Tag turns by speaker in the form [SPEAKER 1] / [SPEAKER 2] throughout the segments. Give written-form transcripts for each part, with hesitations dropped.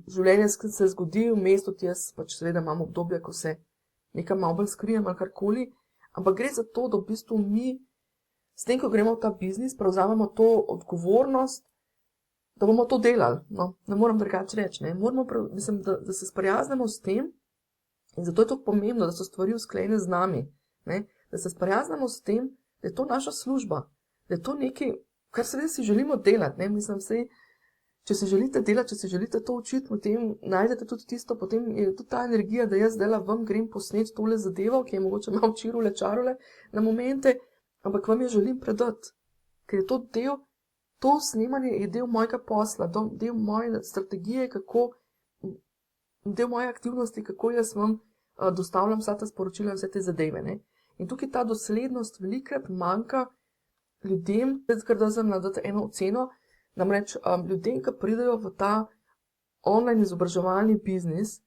[SPEAKER 1] življenje se zgodi, vmes tudi jaz pač seveda imam obdobje, ko se nekam malo bolj skrijem ali karkoli, ampak gre za to, da v bistvu mi s tem, ko gremo v ta biznis, prevzamemo to odgovornost, da bomo to delali. No, ne morem drugače reči, ne. Mislim, da se sprijaznemo s tem in zato je to pomembno, da so stvari usklajene z nami, ne. Da se sprijaznemo s tem, da je to naša služba, da je to nekaj, kar seveda si želimo delati, ne. Mislim, saj, če se želite delati, če se želite to učiti, potem najdete tudi tisto, potem je tudi ta energija, da jaz zdajle vam grem posneti tole zadevo, ki je mogoče malo čirule, čarule na momente, ampak vam jo želim predati, ker je to del, to snemanje je del mojega posla, del moje strategije, del moje aktivnosti, kako jaz vam dostavljam vsa ta sporočila in vse te zadeve, ne. In tukaj ta doslednost velikokrat manjka ljudem, ker da sem nadati eno oceno, namreč ljudem, ki pridejo v ta online izobraževalni biznis,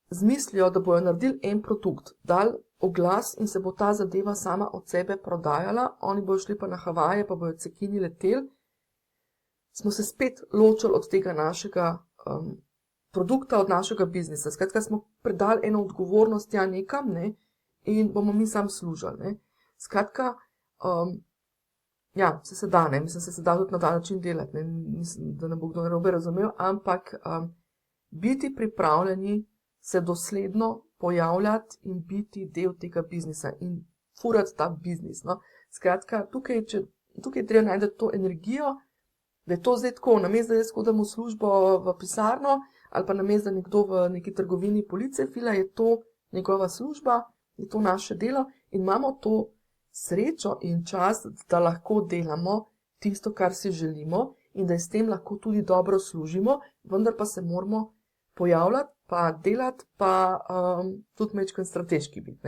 [SPEAKER 1] zmislijo, da bojo naredili en produkt, dali oglas in se bo ta zadeva sama od sebe prodajala, oni bojo šli pa na Havaje, pa bojo cekini leteli, smo se spet ločili od tega našega produkta, od našega biznisa. Skratka, smo predali eno odgovornost tja nekam, ne, in bomo mi sam služili, ne. Skratka, ja, se da, ne, mislim, se da tudi na ta način delati, ne, mislim, da ne bo kdo narobe razumel, ampak biti pripravljeni se dosledno pojavljati in biti del tega biznisa in furati ta biznis, no. Skratka, tukaj je treba najti to energijo, da je to zdaj tako, namesto da jaz hodim v službo v pisarno ali pa namesto da nekdo v neki trgovini police fila, je to njegova služba, je to naše delo in imamo to srečo in čas, da lahko delamo tisto, kar si želimo in da s tem lahko tudi dobro služimo, vendar pa se moramo pojavljati, pa delati, pa tudi majčkeno strateški biti, ne.